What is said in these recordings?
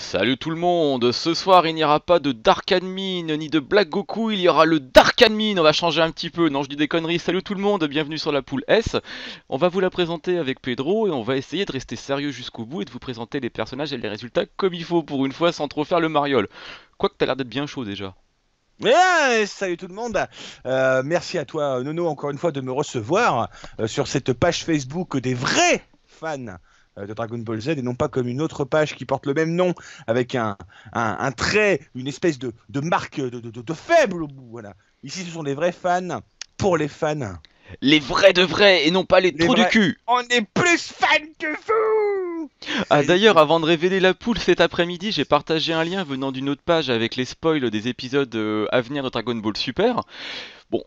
Salut tout le monde, ce soir il n'y aura pas de Dark Admin ni de Black Goku, il y aura le Dark Admin, on va changer un petit peu, non je dis des conneries, salut tout le monde, bienvenue sur la poule S. On va vous la présenter avec Pedro et on va essayer de rester sérieux jusqu'au bout et de vous présenter les personnages et les résultats comme il faut pour une fois sans trop faire le mariole. Quoique t'as l'air d'être bien chaud déjà. Salut tout le monde. Merci à toi Nono encore une fois de me recevoir sur cette page Facebook des vrais fans de Dragon Ball Z et non pas comme une autre page qui porte le même nom avec un trait, une espèce de marque de faible au bout. Voilà. Ici ce sont des vrais fans pour les fans. Les vrais de vrais et non pas les Les trous du vrais. cul. On est plus fans que vous. Ah Allez, d'ailleurs, avant de révéler la poule cet après-midi, j'ai partagé un lien venant d'une autre page avec les spoils des épisodes à venir de Dragon Ball Super. Bon,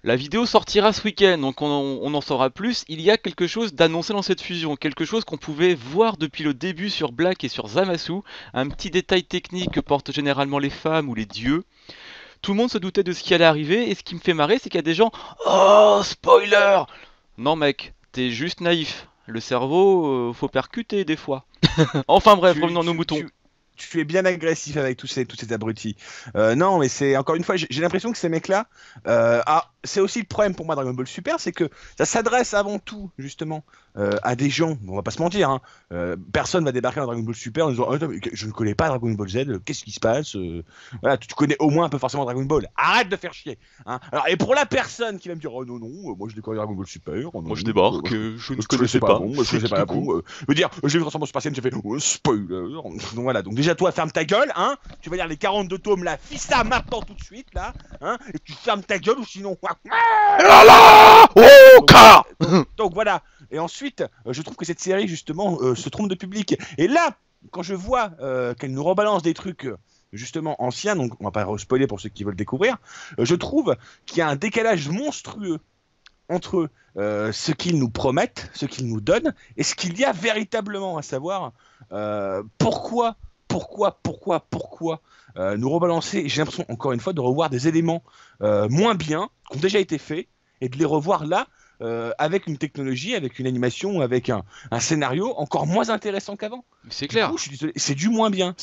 la vidéo sortira ce week-end, donc on en saura plus. Il y a quelque chose d'annoncé dans cette fusion, quelque chose qu'on pouvait voir depuis le début sur Black et sur Zamasu, un petit détail technique que portent généralement les femmes ou les dieux. Tout le monde se doutait de ce qui allait arriver, et ce qui me fait marrer, c'est qu'il y a des gens... Oh, spoiler! Non mec, t'es juste naïf. Le cerveau, faut percuter des fois. Enfin bref, tu, revenons à nos tu, moutons. tu, tu es bien agressif avec tous ces abrutis. Non, mais c'est encore une fois, j'ai l'impression que ces mecs-là, c'est aussi le problème pour moi Dragon Ball Super, c'est que ça s'adresse avant tout justement à des gens. On va pas se mentir, hein, personne va débarquer dans Dragon Ball Super en disant oh, attends, mais je ne connais pas Dragon Ball Z, qu'est-ce qui se passe voilà, tu connais au moins un peu forcément Dragon Ball. Arrête de faire chier. Hein. Alors, et pour la personne qui va me dire oh non non, moi je découvre Dragon Ball Super, oh, non, Moi je non, débarque, moi, je ne je connaissais connaissais pas pas. avant, moi je C'est connaissais qui pas coucou? avant. Je veux dire, j'ai vu Transformation Spatiale, j'ai fait oh, spoiler. Donc voilà, donc déjà toi ferme ta gueule, hein. Tu vas lire les 42 tomes là, fais ça maintenant tout de suite là, hein. Et tu fermes ta gueule ou sinon. Ah là oh, Donc, car donc voilà. Et ensuite, je trouve que cette série justement se trompe de public. Et là, quand je vois qu'elle nous rebalance des trucs justement anciens, donc on va pas spoiler pour ceux qui veulent découvrir, je trouve qu'il y a un décalage monstrueux entre ce qu'ils nous promettent, ce qu'ils nous donnent, et ce qu'il y a véritablement, à savoir pourquoi nous rebalancer. J'ai l'impression encore une fois de revoir des éléments moins bien, qui ont déjà été faits, et de les revoir là avec une technologie, avec une animation, avec un scénario encore moins intéressant qu'avant. C'est Du clair. coup, je suis désolé, c'est du moins bien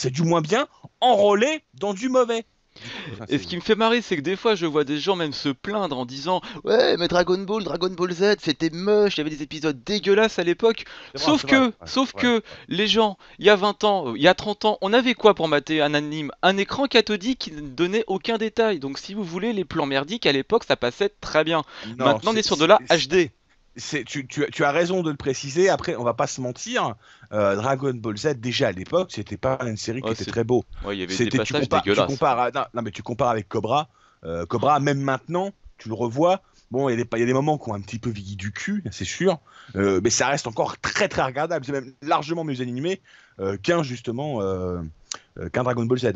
enrôlé dans du mauvais. Du coup, enfin, Et ce qui me fait marrer, c'est que des fois, je vois des gens même se plaindre en disant ouais, mais Dragon Ball Z, c'était moche, il y avait des épisodes dégueulasses à l'époque. c'est vrai, Sauf ouais, que, les gens, il y a 20 ans, il y a 30 ans, on avait quoi pour mater un anime? Un écran cathodique qui ne donnait aucun détail. Donc si vous voulez, les plans merdiques à l'époque, ça passait très bien. non, Maintenant, on est sur de la HD. tu as raison de le préciser. Après, on va pas se mentir. Dragon Ball Z, déjà à l'époque, c'était pas une série qui Oh, était très beau. ouais, il y avait des C'était, passages tu dégueulasses. compares non, non, mais tu compares avec Cobra. Cobra, même maintenant, tu le revois. Bon, il y a des moments qui ont un petit peu vieilli du cul, c'est sûr. Mais ça reste encore très très regardable. C'est même largement mieux animé qu'un Dragon Ball Z.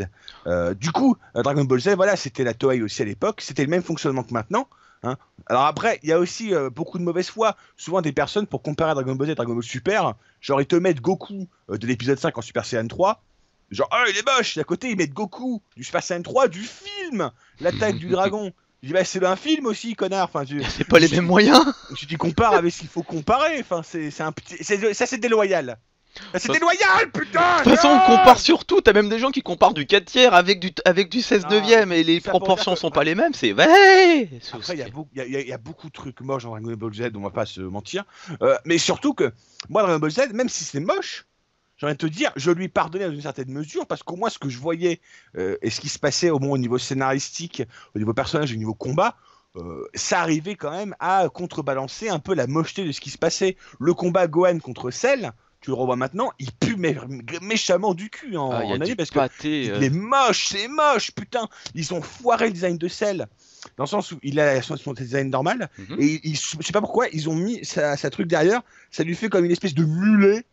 Du coup, Dragon Ball Z, voilà, c'était la Toei aussi à l'époque. C'était le même fonctionnement que maintenant. Hein. Alors après, il y a aussi beaucoup de mauvaise foi. Souvent des personnes, pour comparer Dragon Ball Z et Dragon Ball Super, genre ils te mettent Goku de l'épisode 5 en Super Saiyan 3. Genre, oh il est moche. Et à côté, ils mettent Goku du Super Saiyan 3 du film L'attaque du dragon. Je dis, bah, c'est un film aussi, connard. Enfin, C'est pas les mêmes moyens. tu compares avec ce qu'il faut comparer. Enfin, c'est un petit. Ça, c'est déloyal. C'est déloyal, putain! De toute façon, on Non. compare surtout, t'as même des gens qui comparent du 4 tiers avec du 16 Non, neuvième et tout les ça pour dire proportions que sont pas les mêmes, c'est ouais. après, il y a beaucoup de trucs moches dans Dragon Ball Z, on va pas se mentir. Mais surtout que, moi, Dragon Ball Z, même si c'est moche, j'ai envie de te dire, je lui pardonnais dans une certaine mesure, parce qu'au moins, ce que je voyais et ce qui se passait, au moins au niveau scénaristique, au niveau personnage, au niveau combat, ça arrivait quand même à contrebalancer un peu la mocheté de ce qui se passait. Le combat Gohan contre Cell, tu le revois maintenant, il pue méchamment du cul Ah, il y a en du année parce que pâté. il est moche, c'est moche, putain. Ils ont foiré le design de Cell. Dans le sens où il a son design normal, Mhm. et je sais pas pourquoi, ils ont mis sa truc derrière, ça lui fait comme une espèce de mulet,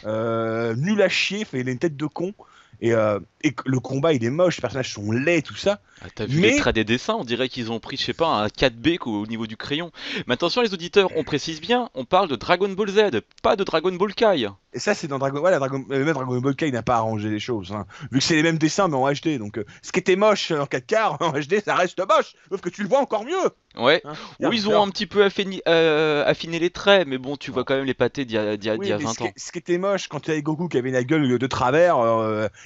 nul à chier, fait, il a une tête de con, et le combat il est moche, les personnages sont laids, tout ça, Ah, t'as vu les mais traits des dessins, on dirait qu'ils ont pris, je sais pas, un 4B au niveau du crayon. Mais attention les auditeurs, on précise bien, on parle de Dragon Ball Z, pas de Dragon Ball Kai. Et ça, c'est dans Dragon Ball. Même Dragon Ball Kai n'a pas arrangé les choses, hein. Vu que c'est les mêmes dessins, mais en HD. Donc, ce qui était moche en 4K, en HD, ça reste moche. Sauf que tu le vois encore mieux. Ouais. Hein. Où ils ont un petit peu affiné les traits, mais bon, tu vois Non. quand même les pâtés d'il Oui, y a mais 20 ans. ce qui était moche quand tu avais Goku qui avait la gueule de travers,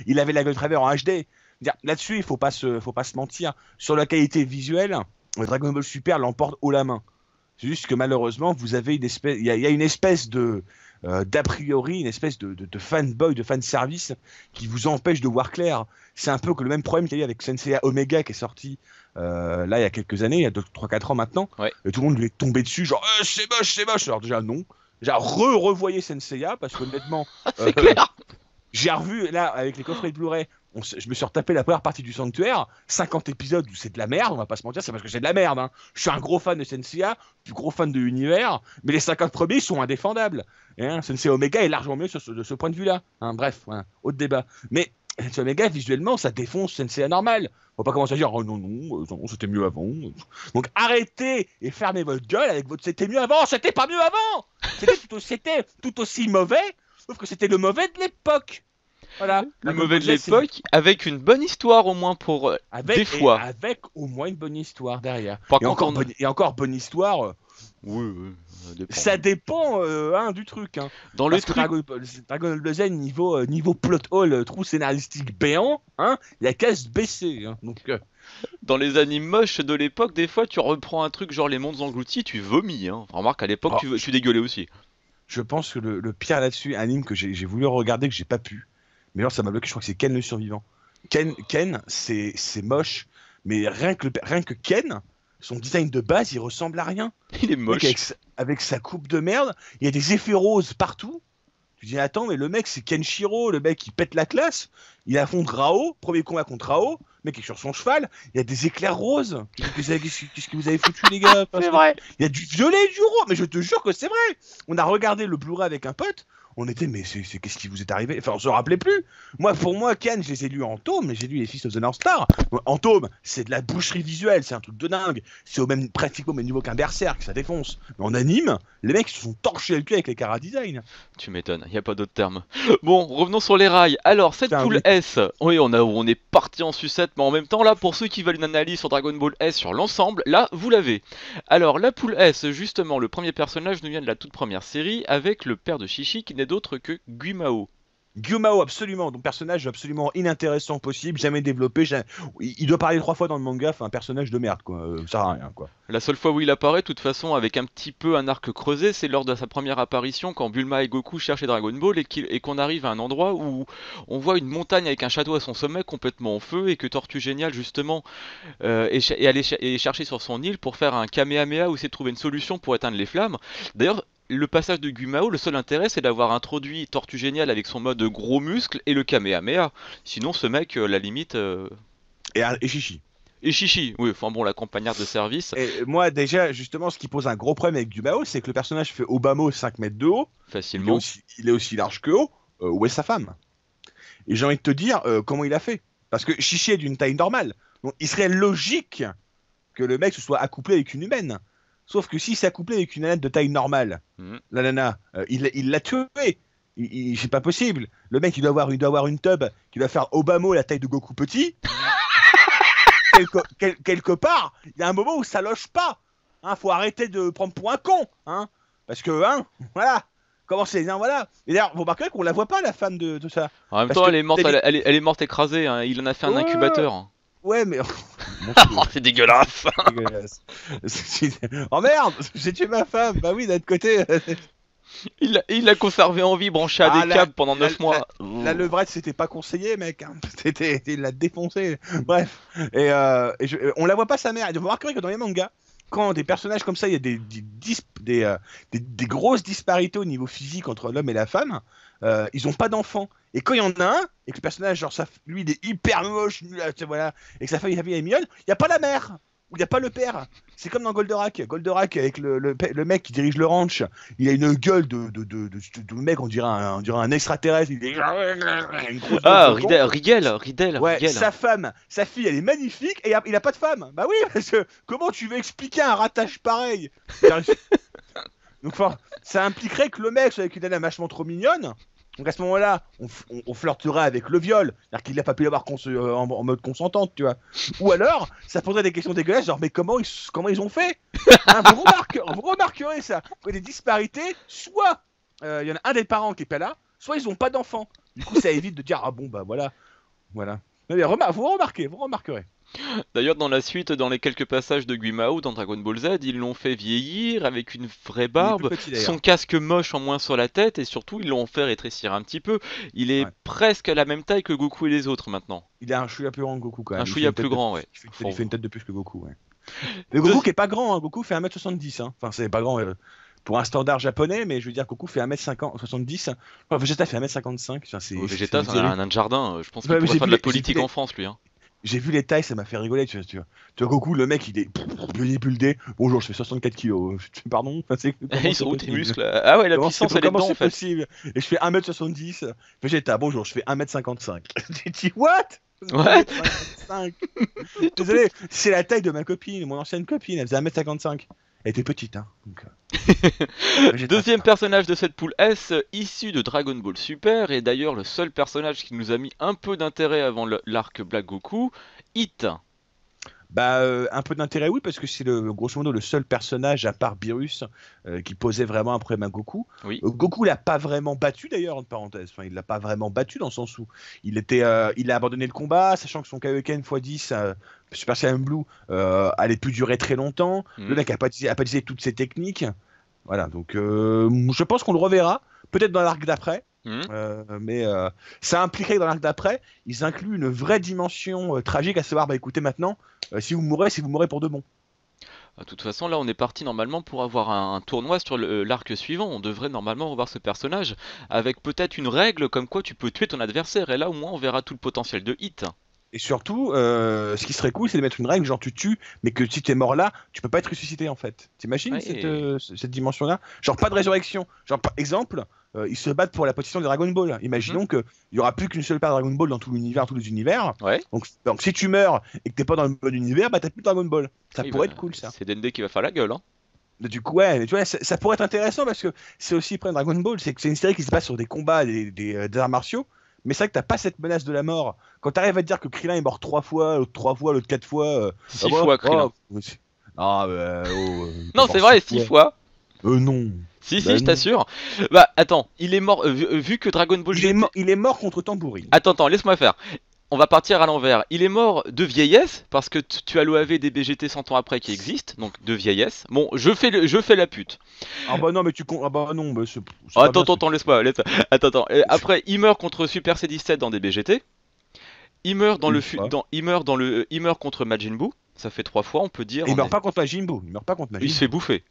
il avait la gueule de travers en HD. Là-dessus, il faut pas se mentir. Sur la qualité visuelle, Dragon Ball Super l'emporte haut la main. C'est juste que malheureusement, vous avez il y a une espèce de d'a priori, une espèce de fanboy, de fanservice qui vous empêche de voir clair. C'est un peu que le même problème qu'il y a eu avec Sensei Omega qui est sorti là il y a quelques années, il y a 3-4 ans maintenant. Ouais. Et tout le monde lui est tombé dessus, genre c'est moche, c'est moche. Alors déjà non. Déjà revoyez Senseiya parce qu'honnêtement, C'est clair. j'ai revu là avec les coffrets de Blu-ray. Je me suis retapé la première partie du Sanctuaire, 50 épisodes où c'est de la merde, on va pas se mentir, c'est parce que c'est de la merde. Hein. Je suis un gros fan de Senseiya, plus gros fan de l'univers, mais les 50 premiers ils sont indéfendables. Hein, Sensei Omega est largement mieux de ce point de vue-là. Hein, bref, voilà, autre débat. Mais Sensei Omega, visuellement, ça défonce Senseiya normal. Faut pas commencer à dire oh non, non, non c'était mieux avant. Donc arrêtez et fermez votre gueule avec votre c'était mieux avant, c'était pas mieux avant. C'était tout aussi mauvais, sauf que c'était le mauvais de l'époque. Voilà. Le mauvais de l'époque, avec une bonne histoire au moins pour des fois. Avec au moins une bonne histoire derrière. Par Et contre, encore bonne histoire. Oui, dépend. Ça dépend du truc. Hein. Dans Parce le que truc, Dragon Ball Z, niveau plot hole, trou scénaristique béant, hein, il y a qu'à se baisser. Hein. Donc, dans les animes moches de l'époque, des fois, tu reprends un truc genre les mondes engloutis, tu vomis. Hein. Remarque, à l'époque, tu dégueulais aussi. je pense que le pire là-dessus, anime que j'ai voulu regarder, que j'ai pas pu. Mais alors ça m'a bloqué, je crois que c'est Ken le survivant. Ken c'est moche, mais rien que Ken, son design de base, il ressemble à rien. Il est Le mec, moche. avec sa coupe de merde, il y a des effets roses partout. Tu dis, attends, mais le mec, c'est Kenshiro, le mec, il pète la classe. Il affronte Rao, premier combat contre Rao, le mec est sur son cheval, il y a des éclairs roses. Qu'est-ce que vous avez foutu, les gars? C'est vrai. Il y a du violet et du rose, mais je te jure que c'est vrai. On a regardé le Blu-ray avec un pote, on était, mais qu'est-ce qui vous est arrivé? Enfin, on se rappelait plus. Pour moi, Ken, je les ai lus en tome, mais j'ai lu les Fist of the North Star. En tome, c'est de la boucherie visuelle, c'est un truc de dingue. C'est pratiquement au même niveau qu'un Berserk, ça défonce. Mais en anime, les mecs se sont torchés le cul avec les Kara Design. Tu m'étonnes, y a pas d'autre terme. Bon, revenons sur les rails. Alors, cette Putain, poule oui. S, oui, on est parti en sucette, mais en même temps, là, pour ceux qui veulent une analyse sur Dragon Ball S sur l'ensemble, là, vous l'avez. Alors, la poule S, justement, le premier personnage nous vient de la toute première série, avec le père de Chichi, qui n'est d'autre que Guimao. Gyomao, absolument, donc personnage absolument inintéressant possible, jamais développé. Il doit parler 3 fois dans le manga, enfin un personnage de merde, quoi. Ça sert à rien, quoi. La seule fois où il apparaît, de toute façon, avec un petit peu un arc creusé, c'est lors de sa première apparition, quand Bulma et Goku cherchaient Dragon Ball, et qu'on arrive à un endroit où on voit une montagne avec un château à son sommet complètement en feu, et que Tortue Géniale, justement, est chercher sur son île pour faire un Kamehameha ou essayer de trouver une solution pour éteindre les flammes. D'ailleurs, le passage de Guimao, le seul intérêt, c'est d'avoir introduit Tortue Géniale avec son mode gros muscle et le Kamehameha. Sinon, ce mec, la limite... Et Chichi. Et Chichi, oui, enfin bon, la compagnarde de service, Et moi, déjà, justement, ce qui pose un gros problème avec Gyomao, c'est que le personnage fait Obama 5 mètres de haut, facilement. il est aussi large que haut, où est sa femme? Et j'ai envie de te dire, comment il a fait? Parce que Chichi est d'une taille normale, donc il serait logique que le mec se soit accouplé avec une humaine. Sauf que s'il s'est accouplé avec une nana de taille normale, Mhm. la nana, il l'a tué. C'est pas possible. Le mec, il doit avoir une tub qui doit faire Obama la taille de Goku petit. Quelque part, il y a un moment où ça loge pas. Hein, faut arrêter de prendre pour un con. Hein, parce que, hein, voilà. Comment c'est, hein, voilà. Et d'ailleurs, vous remarquerez qu'on la voit pas, la femme de ça. En même Parce temps, que elle est morte, elle est morte écrasée, hein. Il en a fait un Ouais. incubateur. Ouais, mais. Oh, c'est dégueulasse. Dégueulasse. Oh merde, j'ai tué ma femme. Bah oui, d'un autre côté. Il l'a conservé en vie, branché à Ah, des câbles pendant 9 mois. La levrette, c'était pas conseillé, mec. Hein. Il l'a défoncé. Bref. On la voit pas, sa mère. Et vous remarquerez que dans les mangas, quand des personnages comme ça, il y a des grosses disparités au niveau physique entre l'homme et la femme, ils ont pas d'enfants. Et quand il y en a un, et que le personnage, genre, lui, il est hyper moche, voilà, et que sa femme, est mignonne, il n'y a pas la mère. Ou il n'y a pas le père. C'est comme dans Goldorak. Goldorak, avec le mec qui dirige le ranch, il a une gueule de mec, on dirait un extraterrestre. Il a une grosse Ah, gueule de con. Riddle. Ouais, sa femme, sa fille, elle est magnifique et il a pas de femme. Bah oui, parce que comment tu veux expliquer un rattache pareil? Donc, enfin, ça impliquerait que le mec soit avec une nana vachement trop mignonne Donc à ce moment-là, on flirterait avec le viol, c'est-à-dire qu'il n'a pas pu l'avoir en mode consentante, tu vois. Ou alors, ça poserait des questions dégueulasses, genre mais comment ils ont fait, hein, vous remarquerez ça, qu'il y a des disparités, soit il y en a un des parents qui est pas là, soit ils ont pas d'enfants. Du coup, ça évite de dire ah bon bah voilà, voilà. Mais vous remarquerez. D'ailleurs, dans la suite, dans les quelques passages de Guimao dans Dragon Ball Z, ils l'ont fait vieillir avec une vraie Il est plus barbe, petit son d'ailleurs. casque moche en moins sur la tête, et surtout, ils l'ont fait rétrécir un petit peu. Il est Ouais. presque à la même taille que Goku et les autres maintenant. Il a un chouïa plus grand que Goku quand Un même. Il fait chouïa une plus tête de grand, plus. ouais. Il Faut- fait une tête de plus que Goku, ouais. Mais Goku Deux- qui est pas grand, hein. Goku fait 1m70, hein. Enfin, c'est pas grand pour un standard japonais, mais je veux dire, Goku fait 1m50, 70. Enfin, Vegeta fait 1m55. Enfin, c'est Vegeta, c'est un dérisoire. nain de jardin. Je pense qu'il Ouais, mais pourrait faire de la politique en France, lui. Hein. j'ai vu les tailles, ça m'a fait rigoler. Tu vois, Goku, le mec, il est bodybuildé. Bonjour, je fais 64 kilos. Pardon, enfin, comment Ils c'est sont où tes possible? muscles? Ah ouais, la puissance, elle est Comment dedans, en c'est fait. possible? Et je fais 1m70. Vegeta, bonjour, je fais 1m55. Tu dis, what? Ouais. 1m55. Désolé, c'est la taille de ma copine, mon ancienne copine, elle faisait 1m55. Elle était petite, hein. Donc, Vegeta. Deuxième personnage de cette poule S, issu de Dragon Ball Super, et d'ailleurs le seul personnage qui nous a mis un peu d'intérêt avant l'arc Black Goku, Hit. Bah, un peu d'intérêt, oui, parce que c'est grosso modo le seul personnage, à part Beerus, qui posait vraiment un problème à Goku. Oui. Goku l'a pas vraiment battu, d'ailleurs, entre parenthèses. Enfin, il l'a pas vraiment battu dans le sens où il a abandonné le combat, sachant que son Kaioken x10, Super Saiyan Blue, allait plus durer très longtemps. Le Mhm. mec a pas utilisé toutes ses techniques. Voilà, donc je pense qu'on le reverra, peut-être dans l'arc d'après. Mhm. Mais ça impliquerait que dans l'arc d'après, ils incluent une vraie dimension tragique, à savoir, bah écoutez maintenant, si vous mourrez pour de bon. De toute façon, là, on est parti normalement pour avoir un tournoi sur l'arc suivant. On devrait normalement revoir ce personnage avec peut-être une règle comme quoi tu peux tuer ton adversaire. Et là, au moins, on verra tout le potentiel de Hit. Et surtout, ce qui serait cool, c'est de mettre une règle, genre tu tues, mais que si tu es mort là, tu peux pas être ressuscité en fait. T'imagines Ouais. cette dimension-là? Genre pas de résurrection. Genre par exemple, ils se battent pour la position de Dragon Ball. Mhm. Imaginons qu'il y aura plus qu'une seule paire de Dragon Ball dans tout l'univers, tous les univers. Ouais. Donc si tu meurs et que t'es pas dans le bon univers, bah t'as plus de Dragon Ball. Ça Oui, bah, pourrait être cool ça. c'est Dende qui va faire la gueule, hein. Du coup, ouais, mais tu vois, ça pourrait être intéressant parce que c'est aussi le problème de Dragon Ball, c'est que c'est une série qui se base sur des combats, des arts martiaux, mais c'est vrai que t'as pas cette menace de la mort. Quand t'arrives à te dire que Krillin est mort 3 fois, l'autre 3 fois, l'autre 4 fois, ah Six bah, fois, Krillin. ah, il est Non, mort c'est vrai, six six fois. fois. Non, Si, bah je non. t'assure. Bah, attends, il est mort. Vu que Dragon Ball GT. Il est mort contre Tambourine. Attends, laisse-moi faire. On va partir à l'envers. Il est mort de vieillesse, parce que tu as l'OAV des BGT 100 ans après qui existe, donc de vieillesse. Bon, je fais la pute. Ah bah non, mais ah bah non, bah Oh, c'est pas attends, bien ce attends, que tu laisse-moi. Attends. Et après, il meurt contre Super C17 dans des BGT. Il meurt une fois. il meurt contre Majin Buu. Ça fait 3 fois, on peut dire. Et il meurt pas contre Majin Buu, il meurt pas contre Il Majin se fait Buu. bouffer.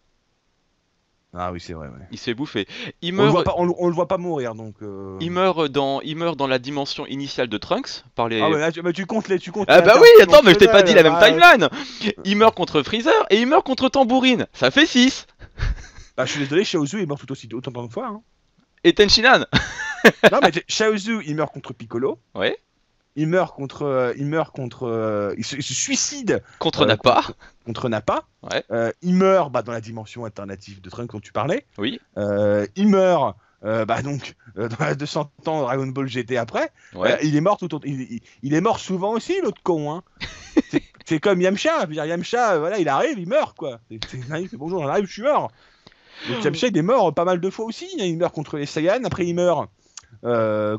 Ah oui, c'est vrai, ouais. Il se fait bouffer. Il On le meurt, voit pas, on le voit pas mourir, donc. il meurt dans la dimension initiale de Trunks par Ah les. ouais, là, tu comptes tu comptes Ah les bah oui, interactions attends, mais je t'ai pas dit la émotionnelles, même timeline. Il meurt contre Freezer et il meurt contre Tambourine. Ça fait 6. Bah, je suis désolé, Shaozu est mort tout aussi autant de fois, hein. Et Tenshinhan. Non, mais Shaozu, il meurt contre Piccolo. Ouais. Il se suicide Contre Nappa. contre Nappa. Ouais. Il meurt bah, dans la dimension alternative de Trunks dont tu parlais. Oui. Il meurt bah, donc dans la 200 ans Dragon Ball GT après. Ouais. Il est mort il est mort souvent aussi, l'autre con, hein. C'est comme Yamcha. Je veux dire, Yamcha, voilà, il arrive, il meurt, quoi. Il arrive, bonjour, j'arrive, je suis mort. Donc Yamcha, il est mort pas mal de fois aussi. Il meurt contre les Saiyans, après il meurt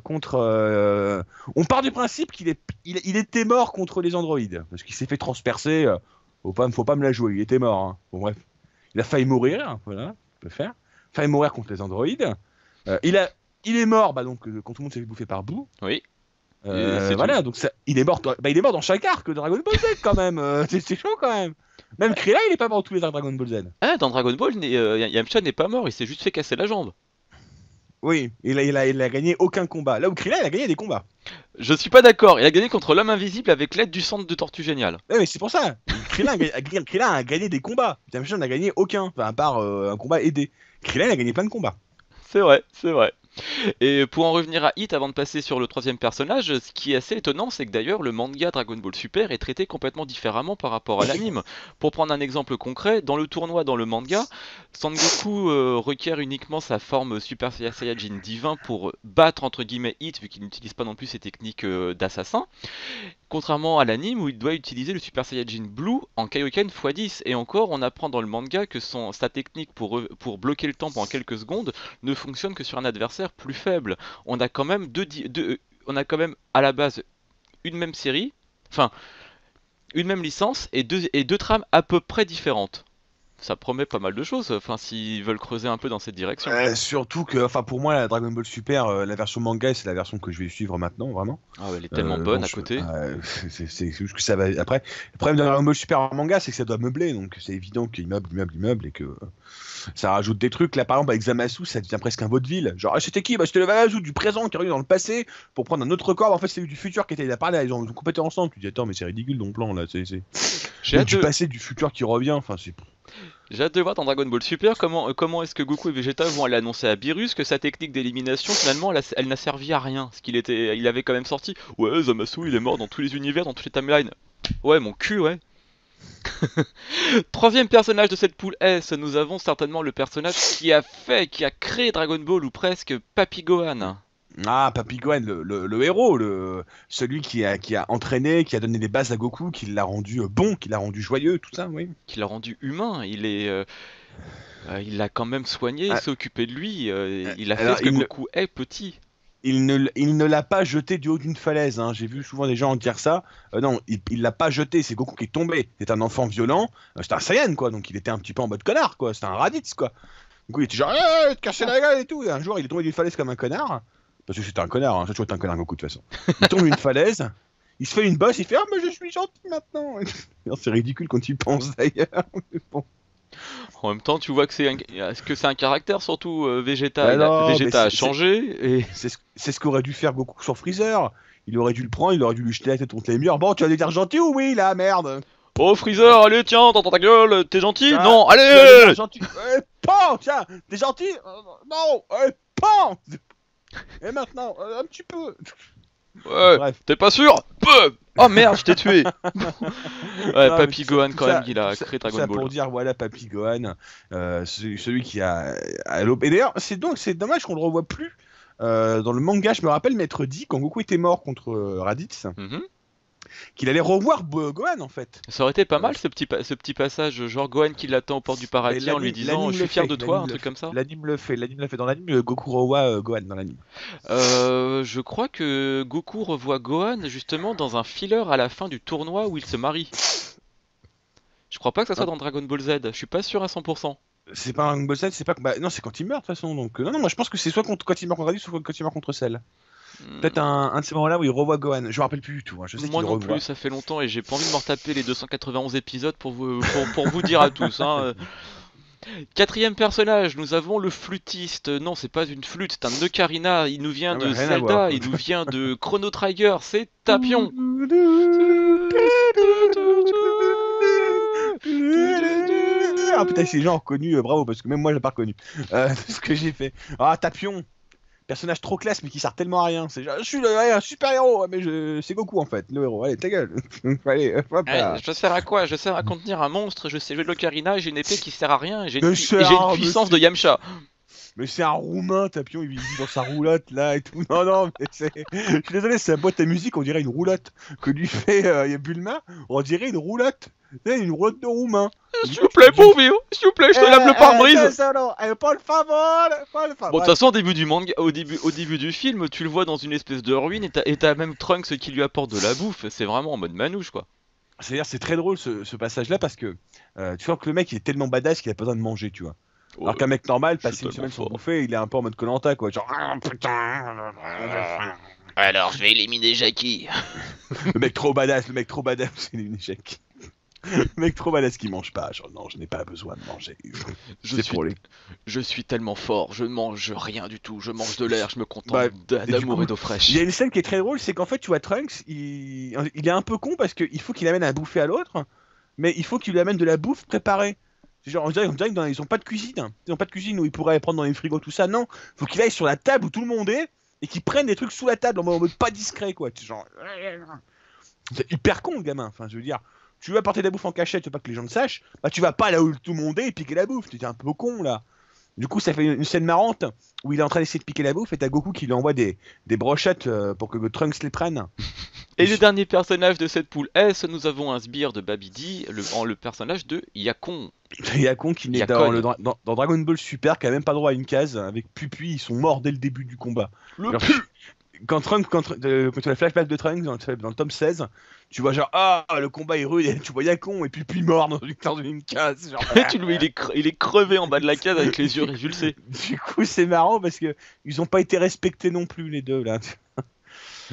contre. On part du principe il était mort contre les androïdes parce qu'il s'est fait transpercer. Faut pas me la jouer. Il était mort, hein. Bon bref, il a failli mourir. Voilà, peut faire. Failli mourir contre les androïdes. Il est mort, bah donc quand tout le monde s'est fait bouffer par Boo. Oui. Et c'est Voilà, tout. donc il est mort. Bah, il est mort dans chaque arc de Dragon Ball Z quand même. C'est chaud quand même. Même Krillin, il est pas mort dans tous les arcs de Dragon Ball Z. Ah, dans Dragon Ball, Yamcha n'est pas mort, il s'est juste fait casser la jambe. Oui, il a gagné aucun combat. Là où Krillin, il a gagné des combats. Je suis pas d'accord, il a gagné contre l'homme invisible avec l'aide du centre de Tortue Géniale. Ouais, mais c'est pour ça. Krillin a gagné des combats. Yamcha n'a gagné aucun, enfin, à part un combat aidé. Krillin a gagné plein de combats. C'est vrai, c'est vrai. Et pour en revenir à Hit, avant de passer sur le troisième personnage, ce qui est assez étonnant, c'est que d'ailleurs le manga Dragon Ball Super est traité complètement différemment par rapport à l'anime. Pour prendre un exemple concret, dans le tournoi, dans le manga, Sangoku requiert uniquement sa forme Super Saiyajin divin pour battre entre guillemets Hit, vu qu'il n'utilise pas non plus ses techniques d'assassin. Contrairement à l'anime où il doit utiliser le Super Saiyajin Blue en Kaioken x10. Et encore, on apprend dans le manga que sa technique pour bloquer le temps pendant quelques secondes ne fonctionne que sur un adversaire plus faible. On a quand même on a quand même à la base une même série, enfin une même licence et deux trames à peu près différentes. Ça promet pas mal de choses, enfin s'ils veulent creuser un peu dans cette direction. Surtout que, enfin, pour moi, la Dragon Ball Super, la version manga, c'est la version que je vais suivre maintenant, vraiment. Ah ouais, elle est tellement bonne à côté. C'est juste que ça va. Après, le problème de Dragon Ball Super en manga, c'est que ça doit meubler, donc c'est évident qu'il meuble, et que ça rajoute des trucs. Là, par exemple, avec Zamasu, ça devient presque un vaudeville. Genre, ah, c'était qui? Bah, c'était le Zamasu du présent qui est revenu dans le passé pour prendre un autre corps. En fait, c'est du futur qui était là. Parlé, ils ont compété ensemble. Tu dis, attends, mais c'est ridicule ton plan là. J'ai hâte Du de... passé, du futur qui revient. Enfin, c'est. J'ai hâte de voir dans Dragon Ball Super comment est-ce que Goku et Vegeta vont aller annoncer à Beerus que sa technique d'élimination finalement elle n'a servi à rien. Ce il avait quand même sorti. Ouais, Zamasu il est mort dans tous les univers, dans toutes les timelines. Ouais, mon cul, ouais. Troisième personnage de cette poule S, nous avons certainement le personnage qui a créé Dragon Ball ou presque, Papy Gohan. Ah, Papy Gohan, le héros, celui qui a entraîné, qui a donné les bases à Goku, qui l'a rendu bon, qui l'a rendu joyeux, tout ça, oui. Qui l'a rendu humain. Il l'a quand même soigné, il Ah, s'est occupé de lui, il a fait alors, ce que Goku est petit. il ne l'a pas jeté du haut d'une falaise, hein. J'ai vu souvent des gens dire ça. Non, il l'a pas jeté, c'est Goku qui est tombé. C'est un enfant violent, c'est un Saiyan, quoi, donc il était un petit peu en mode connard, quoi. C'était un Raditz, quoi. Du coup, il était genre, te casser la gueule et tout. Et un jour, il est tombé d'une falaise comme un connard. Parce que c'était un connard, hein. Ça a toujours été un connard, Goku, de toute façon. Il tombe d'une falaise, il se fait une bosse, il fait, ah, mais je suis gentil maintenant. Non, c'est ridicule quand tu y penses, d'ailleurs. Mais bon. En même temps, tu vois que est-ce que c'est un caractère surtout Vegeta. Bah non, mais Vegeta a changé et c'est ce qu'aurait dû faire Goku sur Freezer. Il aurait dû le prendre, il aurait dû lui jeter la tête contre les murs. Bon, tu vas lui dire gentil ou oui, là, merde. oh Freezer, allez tiens, t'entends ta gueule, t'es gentil? Tiens, Non, tu vas lui allez! dire gentil. Pan, tiens, t'es gentil? Non, pan. Et maintenant, un petit peu. Ouais, Bref. t'es pas sûr? Peu. Oh merde, je t'ai tué! Ouais, Non, mais Papy Gohan quand même, il a créé tout Dragon ça Ball. pour dire, voilà, Papy Gohan, celui qui a et d'ailleurs, c'est dommage qu'on le revoie plus. Dans le manga, je me rappelle m'être dit, quand Goku était mort contre Raditz, Mhm. qu'il allait revoir Gohan, en fait. Ça aurait été pas Euh, mal ce petit passage, genre Gohan qui l'attend aux portes du Mais paradis en lui disant je suis fier de toi, un truc comme ça. l'anime le fait, dans l'anime, Goku revoit Gohan dans l'anime. Je crois que Goku revoit Gohan justement dans un filler à la fin du tournoi où il se marie. Je crois pas que ça soit Hein. dans Dragon Ball Z, je suis pas sûr à 100%. C'est pas un Dragon Ball Z, c'est pas, bah, non, c'est quand il meurt de toute façon, donc non, non, moi je pense que c'est soit quand il meurt contre Raditz, soit quand il meurt contre Cell. Peut-être Hmm, un de ces moments-là où il revoit Gohan. Je me rappelle plus du tout, hein. Je sais moi qu'il le non revoit. plus, ça fait longtemps et j'ai pas envie de me retaper les 291 épisodes pour vous dire à tous. Hein. Quatrième personnage, nous avons le flûtiste. Non, c'est pas une flûte, c'est un ocarina. Il nous vient Ah ouais, de rien à voir. Zelda, il nous vient de Chrono Trigger, c'est Tapion. Ah putain, ces gens reconnus, bravo, parce que même moi j'ai pas reconnu ce que j'ai fait. Ah, Tapion, personnage trop classe mais qui sert tellement à rien. C'est genre, je suis un super héros, mais c'est Goku en fait, le héros. Allez, ta gueule. Allez, hop là. Je sers à quoi? Je sers à contenir un monstre, je sais jouer de l'ocarina, j'ai une épée qui sert à rien, et Mais et j'ai une puissance de Yamcha. mais c'est un roumain, Tapion, il vit dans sa roulotte là et tout. Non, non, mais c'est. Je suis désolé, c'est la boîte à musique, on dirait une roulotte que lui fait Bulma, on dirait une roulotte. Tu sais, une roulotte de roumain. Et du S'il coup, vous tu te plaît, dis. bon vieux, s'il vous plaît, je te lave le pare-brise. Solo, por favor, por favor. Bon, de toute façon, au début du manga, au début du film, tu le vois dans une espèce de ruine et t'as même Trunks qui lui apporte de la bouffe. C'est vraiment en mode manouche, quoi. C'est-à-dire, c'est très drôle ce passage-là parce que tu vois que le mec il est tellement badass qu'il a pas besoin de manger, tu vois. Oh, Alors qu'un mec normal, je suis passer une tellement semaine sans fort. bouffer, il est un peu en mode koh quoi. Genre, ah, putain, j'ai faim. Alors, je vais éliminer Jackie. Le mec trop badass, c'est une échec. Le mec trop badass qui mange pas. Genre, non, je n'ai pas besoin de manger. Je C'est suis, pour les. je suis tellement fort, je ne mange rien du tout, je mange de l'air, je me Bah, contente et du d'amour coup, et d'eau fraîche. il y a une scène qui est très drôle, c'est qu'en fait, tu vois, Trunks, il est un peu con parce qu'il faut qu'il amène à bouffer à l'autre, mais il faut qu'il lui amène de la bouffe préparée. C'est genre, on dirait ils ont pas de cuisine. Ils ont pas de cuisine où ils pourraient prendre dans les frigos, tout ça. Non, faut qu'il aille sur la table où tout le monde est et qu'ils prennent des trucs sous la table en mode pas discret, quoi. C'est genre. C'est hyper con, le gamin. Enfin, je veux dire, tu veux apporter de la bouffe en cachette, tu veux pas que les gens le sachent, bah tu vas pas là où tout le monde est et piquer la bouffe. Tu es un peu con, là. Du coup, ça fait une scène marrante où il est en train d'essayer de piquer la bouffe et t'as Goku qui lui envoie des brochettes pour que Trunks les prenne. Et le dernier personnage de cette poule S, nous avons un sbire de Babidi, le personnage de Yakon. Yakon qui naît Yakon. dans Dragon Ball Super, qui a même pas droit à une case. Avec Pupui, ils sont morts dès le début du combat. Le Genre, pu- quand tu as le flashback de Trunks dans le tome 16, tu vois genre, ah, le combat est rude, et tu vois Yakon et Pupui mort dans une case. Genre, il est crevé en bas de la case avec les yeux révulsés. du coup, c'est marrant parce que ils ont pas été respectés non plus, les deux là.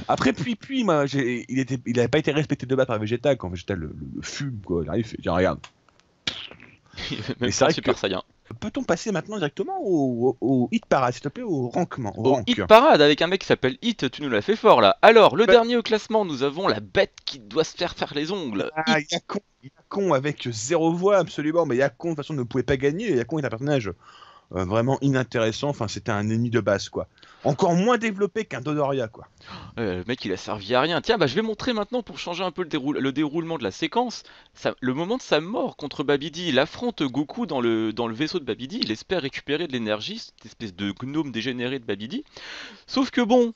Après, Pupui, il avait pas été respecté de base par Vegeta quand Vegeta le fume, quoi. Il arrive, il fait, tiens, regarde. Même c'est pas vrai Super que- Saiyan. Peut-on passer maintenant directement au hit parade, s'il te plaît, au rankement, au Au rank. hit parade avec un mec qui s'appelle Hit, tu nous l'as fait fort là. Alors, le Ouais. dernier au classement, nous avons la bête qui doit se faire les ongles. Ah, Hit. Yakon avec zéro voix, absolument. Mais Yakon, de toute façon, ne pouvait pas gagner. Yakon est un personnage vraiment inintéressant. Enfin, c'était un ennemi de base, quoi. Encore moins développé qu'un Dodoria, quoi. Le mec il a servi à rien. Tiens, bah je vais montrer maintenant pour changer un peu le déroulement de la séquence. Le moment de sa mort contre Babidi, il affronte Goku dans le vaisseau de Babidi. Il espère récupérer de l'énergie, cette espèce de gnome dégénéré de Babidi. Sauf que bon,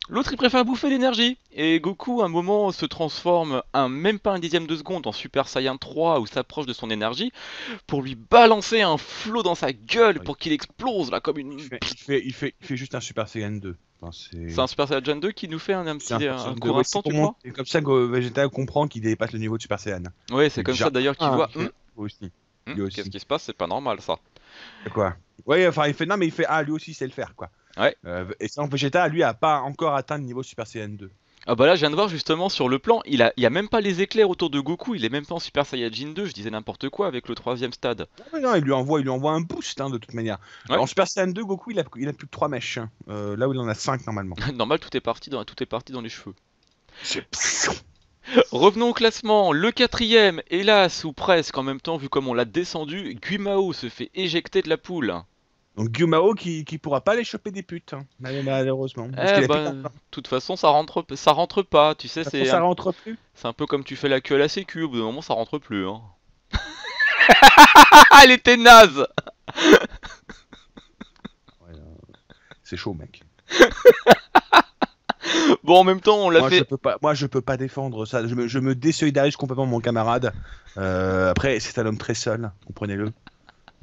l'autre il préfère bouffer l'énergie. Et Goku, à un moment, se transforme même pas un dixième de seconde en Super Saiyan 3 ou s'approche de son énergie pour lui balancer un flot dans sa gueule Oui. pour qu'il explose là comme une. Il fait juste un Super Saiyan 2. Enfin, C'est un Super Saiyan 2 qui nous fait un c'est petit Super un Saiyan 2. court Ouais, instant, c'est tu crois? comme ça que Vegeta comprend qu'il dépasse le niveau de Super Saiyan. Ouais, c'est comme Déjà, ça d'ailleurs qu'il voit. il fait aussi. Lui aussi. Qu'est-ce qui se passe? C'est pas normal ça. Quoi. Ouais, enfin, il fait non, mais il fait ah, lui aussi, il sait le faire, quoi. Ouais. Et sinon, Vegeta, lui, a pas encore atteint le niveau Super Saiyan 2. Ah bah là, je viens de voir justement sur le plan, il y a même pas les éclairs autour de Goku, il est même pas en Super Saiyajin 2, je disais n'importe quoi avec le troisième stade. Ah, mais non, il lui envoie un boost, hein, de toute manière. Ouais. En Super Saiyan 2, Goku, il a plus que 3 mèches, hein. Là où il en a 5 normalement. Normal, tout est parti dans les cheveux. Revenons au classement, le quatrième, hélas ou presque en même temps, vu comme on l'a descendu, Guimao se fait éjecter de la poule. Donc Gyumao qui pourra pas aller choper des putes, hein, malheureusement. Parce qu'il a plus De toute façon, ça rentre pas, tu sais, ça rentre plus. c'est un peu comme tu fais la queue à la sécu, au bout d'un moment ça rentre plus. Hein. Elle était naze. Ouais, c'est chaud, mec. Bon, en même temps, on l'a fait. Moi, je peux pas défendre ça. Je me désolidarise complètement de mon camarade. Après, c'est un homme très seul, comprenez-le.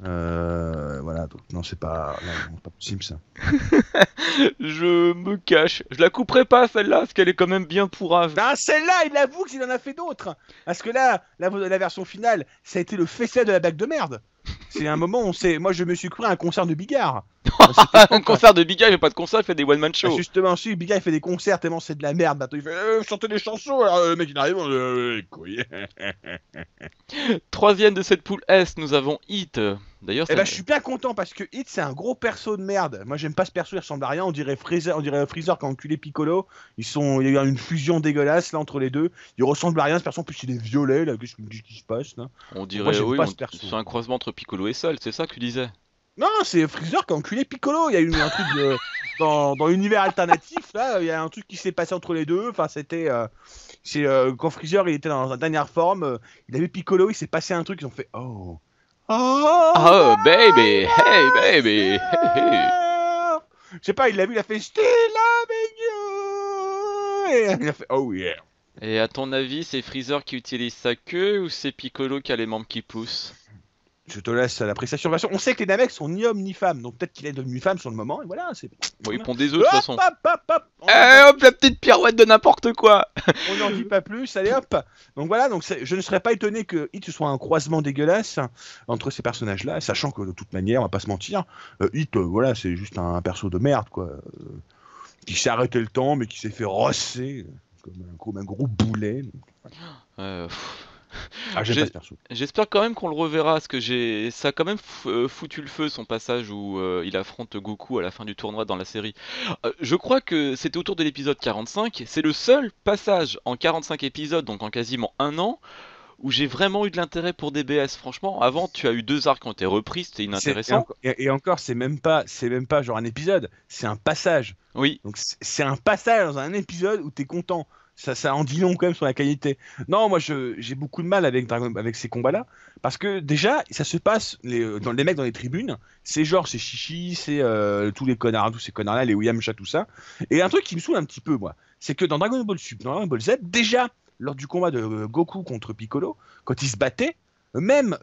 Voilà, donc non, c'est pas possible ça. Je me cache. Je la couperai pas celle-là, parce qu'elle est quand même bien pourrave. Ah, celle-là, il avoue qu'il en a fait d'autres. Parce que là, la version finale, ça a été le faisceau de la bague de merde. C'est un moment où moi je me suis cru à un concert de Bigard. Un concert de Bigard, il fait pas de concert, il fait des one-man shows. Justement, si Bigard il fait des concerts tellement c'est de la merde. Maintenant il fait chanter des chansons. Alors le mec il arrive, couilles. Troisième de cette poule S, nous avons Hit. D'ailleurs, Eh ben, je suis bien content parce que Hit c'est un gros perso de merde. Moi j'aime pas ce perso, il ressemble à rien. On dirait Freezer qui a enculé Piccolo. Il y a eu une fusion dégueulasse là entre les deux. Il ressemble à rien ce perso. En plus il est violet là. Qu'est-ce qui se passe là? on Moi, dirait, j'aime oui, pas ce perso. c'est un croisement entre Piccolo et Sol, c'est ça que tu disais? Non, c'est Freezer qui a enculé Piccolo. Il y a eu un truc dans l'univers alternatif là. Il y a un truc qui s'est passé entre les deux. Enfin c'était quand Freezer il était dans sa dernière forme. Il avait Piccolo. Il s'est passé un truc. Ils ont fait oh. Oh, baby, hey, baby, hey, hey. Je sais pas, il l'a vu, il a fait Still loving you. Et il a fait oh yeah. Et à ton avis, c'est Freezer qui utilise sa queue ou c'est Piccolo qui a les membres qui poussent? Je te laisse l'appréciation. On sait que les Namex sont ni hommes ni femmes, donc peut-être qu'il est devenu femme sur le moment, et voilà. Bon, ils pondent des œufs de toute façon. Hop. Eh hop, la petite pirouette de n'importe quoi. On n'en dit pas plus, allez hop. Donc voilà, je ne serais pas étonné que Hit soit un croisement dégueulasse entre ces personnages-là, sachant que de toute manière, on va pas se mentir, Hit, voilà, c'est juste un perso de merde, quoi. Qui s'est arrêté le temps, mais qui s'est fait rosser comme un gros boulet. J'aime pas ce perso. J'espère quand même qu'on le reverra, parce que ça a quand même foutu le feu son passage où il affronte Goku à la fin du tournoi dans la série. Je crois que c'était autour de l'épisode 45, c'est le seul passage en 45 épisodes, donc en quasiment un an, où j'ai vraiment eu de l'intérêt pour DBS. Franchement, avant, tu as eu 2 arcs qui ont été repris, c'était inintéressant. Et encore, c'est même pas genre un épisode, c'est un passage. Oui, Donc c'est un passage dans un épisode où t'es content. Ça en dit long quand même sur la qualité. Non, moi j'ai beaucoup de mal avec ces combats-là parce que déjà ça se passe dans les mecs dans les tribunes, c'est Chichi, c'est tous ces connards-là, les Yamcha, tout ça. Et un truc qui me saoule un petit peu moi, c'est que dans Dragon Ball Super, dans Dragon Ball Z, déjà lors du combat de Goku contre Piccolo, quand ils se battaient, même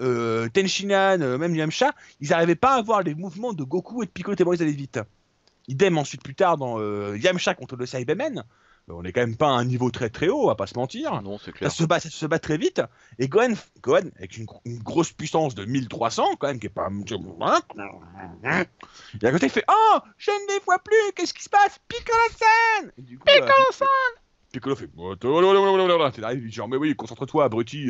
Tenshinhan, même Yamcha, ils n'arrivaient pas à voir les mouvements de Goku et de Piccolo tellement ils allaient vite. Idem ensuite plus tard dans Yamcha contre le Saibamen. On n'est quand même pas à un niveau très très haut, on va pas se mentir. non, c'est Ça clair. se bat très vite. Et Gohan avec une grosse puissance de 1300, quand même, qui est pas. Et à côté, il fait Oh, je ne les vois plus, qu'est-ce qui se passe? Piccolo-san! Et du coup, Piccolo fait T'es là, il dit genre, mais oui, concentre-toi, abruti,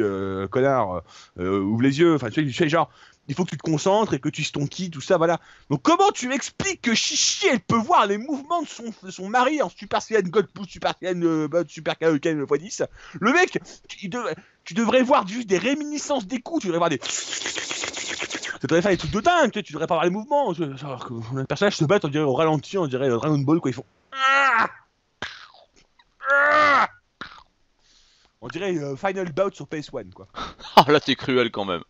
connard, ouvre les yeux. Enfin, tu vois, il fait genre, il faut que tu te concentres et que tu ton ki, tout ça, voilà. Donc, comment tu m'expliques que Chichi, elle peut voir les mouvements de son mari en Super Saiyan God Boost, Super Saiyan Super Kaioken x10? Le mec, tu devrais voir juste des réminiscences des coups, tu devrais voir des. Tu devrais faire des trucs de dingue, tu devrais pas voir les mouvements. Alors que le personnage se bat, on dirait au ralenti, on dirait Dragon Ball, quoi. Ils font. On dirait Final Bout sur PS1, quoi. Ah là, t'es cruel quand même.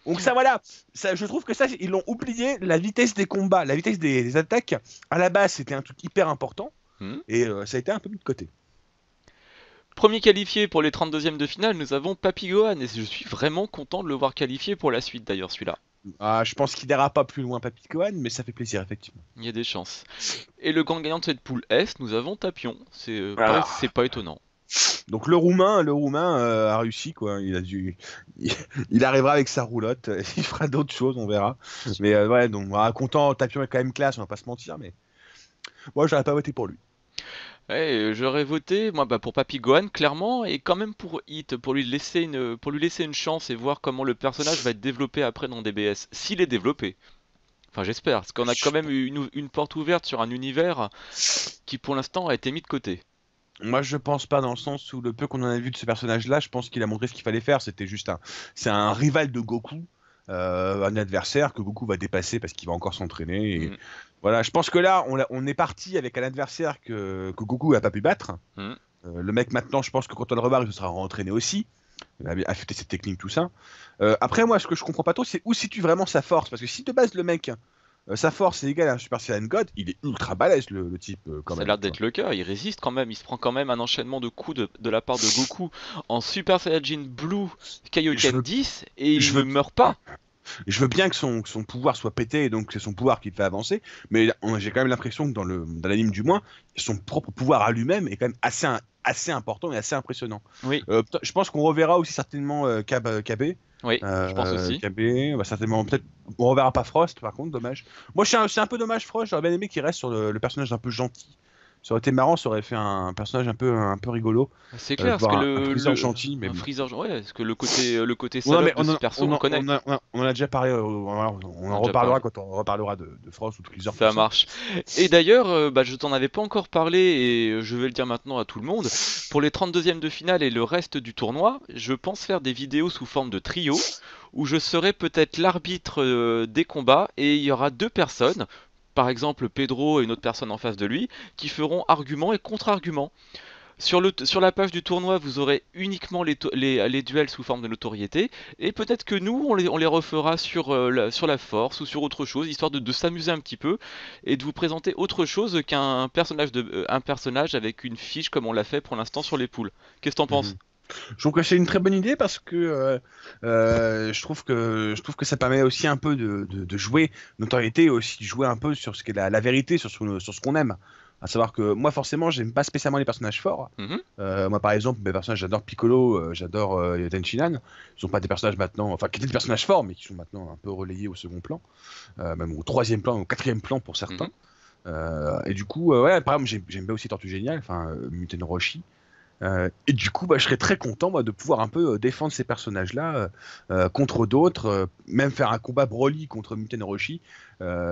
Donc ça, voilà, ça, je trouve que ça, ils l'ont oublié, la vitesse des combats, la vitesse des attaques. À la base, c'était un truc hyper important, Hmm. et ça a été un peu mis de côté. Premier qualifié pour les 32e de finale, nous avons Papy Gohan, et je suis vraiment content de le voir qualifié pour la suite d'ailleurs, celui-là. Ah, je pense qu'il n'ira pas plus loin, Papy Kohan, mais ça fait plaisir, effectivement. Il y a des chances. Et le grand gagnant de cette poule S, nous avons Tapion. Alors, C'est pas étonnant. donc le roumain a réussi, quoi. Il arrivera avec sa roulotte, il fera d'autres choses, on verra. Mais ouais, donc content, Tapion est quand même classe, on va pas se mentir, mais moi, j'aurais pas voté pour lui. Ouais, j'aurais voté moi pour Papy Gohan clairement et quand même pour Hit pour lui laisser une chance et voir comment le personnage va être développé après dans DBS s'il est développé. Enfin j'espère parce qu'on a quand même eu une porte ouverte sur un univers qui pour l'instant a été mis de côté. Moi, je pense pas dans le sens où le peu qu'on en a vu de ce personnage-là, je pense qu'il a montré ce qu'il fallait faire. C'est un rival de Goku, un adversaire que Goku va dépasser parce qu'il va encore s'entraîner. Et Mm, voilà, je pense que là, on est parti avec un adversaire que Goku a pas pu battre. mm. Le mec maintenant, je pense que quand on le rebarre, il se sera entraîné aussi, il a affûté ses techniques, tout ça. Après, moi, ce que je comprends pas trop, c'est où situe vraiment sa force, parce que si de base le mec, sa force est égale à un Super Saiyan God, il est ultra balèze le type quand Ça a même, l'air quoi. d'être le cas, il résiste quand même, il se prend quand même un enchaînement de coups de la part de Goku en Super Saiyajin Blue Je Kaioken veux, 10 et il je ne veux meurt pas. Je veux bien que son pouvoir soit pété, et donc c'est son pouvoir qui le fait avancer, mais j'ai quand même l'impression que dans l'anime du moins, son propre pouvoir à lui-même est quand même assez important et assez impressionnant. Oui, Je pense qu'on reverra aussi certainement KB. oui, je pense aussi. KB, on va certainement peut-être. On reverra pas Frost par contre, dommage. Moi c'est un peu dommage Frost, j'aurais bien aimé qu'il reste sur le personnage un peu gentil. Ça aurait été marrant, ça aurait fait un personnage un peu rigolo. C'est De clair, parce que voir un Freezer gentil, mais un bon. Freezer, ouais, parce que le côté Non, mais salope de ce perso, on le connaît. on en a déjà parlé, on On a en déjà reparlera parlé. quand on reparlera de Frost ou de Freezer, tout Ça ça. marche. Et d'ailleurs, bah, je t'en avais pas encore parlé et je vais le dire maintenant à tout le monde. Pour les 32e de finale et le reste du tournoi, je pense faire des vidéos sous forme de trio où je serai peut-être l'arbitre des combats et il y aura 2 personnes, par exemple Pedro et une autre personne en face de lui, qui feront argument et contre-argument. Sur la page du tournoi, vous aurez uniquement les duels sous forme de notoriété, et peut-être que nous, on les refera sur la force ou sur autre chose, histoire de s'amuser un petit peu, et de vous présenter autre chose qu'un un personnage avec une fiche comme on l'a fait pour l'instant sur les poules. Qu'est-ce que t'en penses? Mhm. Je trouve que c'est une très bonne idée parce que je trouve que ça permet aussi un peu de jouer notoriété et aussi de jouer un peu sur ce qu'est la vérité, sur ce qu'on aime. À savoir que moi, forcément, j'aime pas spécialement les personnages forts. Mhm. Moi, par exemple, mes personnages, j'adore Piccolo, j'adore Tenshinhan. Ils sont pas des personnages maintenant, enfin, qui étaient des personnages forts, mais qui sont maintenant un peu relayés au second plan, même au troisième plan, au quatrième plan pour certains. Mhm. Et du coup, ouais, par exemple, j'aime bien aussi Tortue Géniale, enfin, Muten Roshi. Et du coup, bah, je serais très content moi, de pouvoir un peu défendre ces personnages-là contre d'autres, même faire un combat Broly contre Muten Orochi.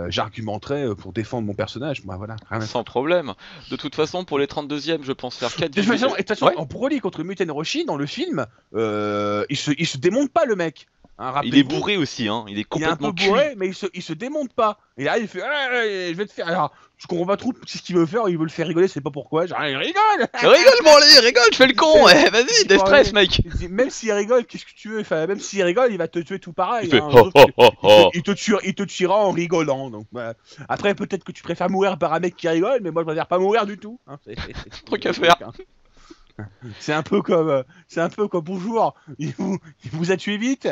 J'argumenterais pour défendre mon personnage. Bah, voilà, rien à Sans foutre. problème. De toute façon, pour les 32e, je pense faire 4 De toute façon, vidéos. et de toute façon, Ouais, en Broly contre Muten Orochi, dans le film, il se démonte pas le mec. Hein, il est rappelez-vous. bourré aussi, hein. Il est Il est un peu complètement cuit. bourré, mais il se démonte pas. Et là, il fait, je vais te faire. Alors, je comprends pas trop ce qu'il veut faire. Il veut le faire rigoler, c'est pas pourquoi. Genre, il rigole. Rigole, Morley, rigole, je fais le con. Eh, vas-y, déstresse, mec. Même s'il rigole, qu'est-ce que tu veux? Enfin, même s'il rigole, il va te tuer tout Il pareil. fait Hein, ho sauf ho que ho ho. il te tuera en rigolant. Donc, voilà. Après, peut-être que tu préfères mourir par un mec qui rigole, mais moi, je préfère pas mourir du tout. Hein, Truc à le faire. truc, hein. C'est un peu comme bonjour. Il vous a tué vite.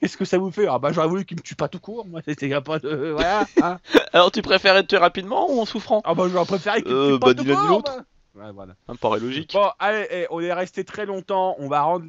Qu'est-ce que ça vous fait? Ah bah j'aurais voulu qu'il me tue pas tout court. Moi, c'était pas de voilà. Hein. Alors, tu préfères être tué rapidement ou en souffrant? Ah bah j'aurais préféré qu'il me tue pas Bah, tout ni l'un ni court. l'autre. Moi. Ouais, voilà. Ça me paraît logique. Bon, allez, on est resté très longtemps. On va rendre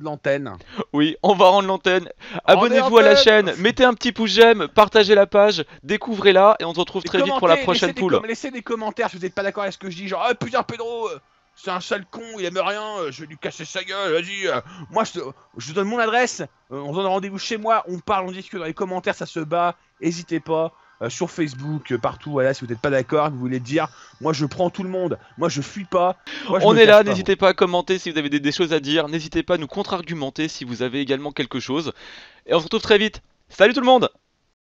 l'antenne. Oui, on va rendre l'antenne. Rendez Abonnez-vous à la l'antenne. chaîne, mettez un petit pouce j'aime, partagez la page, découvrez-la et on se retrouve Les très vite pour la commentaires, prochaine poule. laissez des commentaires si vous n'êtes pas d'accord avec ce que je dis. Genre, ah putain, Pedro, c'est un sale con, il aime rien, je vais lui casser sa gueule, vas-y. Moi, je te donne mon adresse, on se donne rendez-vous chez moi, on parle, on discute dans les commentaires, ça se bat, n'hésitez pas. Sur Facebook, partout, voilà, si vous n'êtes pas d'accord, vous voulez dire, moi je prends tout le monde, moi je fuis pas, moi je On me est cache là, pas. Moi. n'hésitez pas à commenter si vous avez des choses à dire, n'hésitez pas à nous contre-argumenter si vous avez également quelque chose. Et on se retrouve très vite. Salut tout le monde!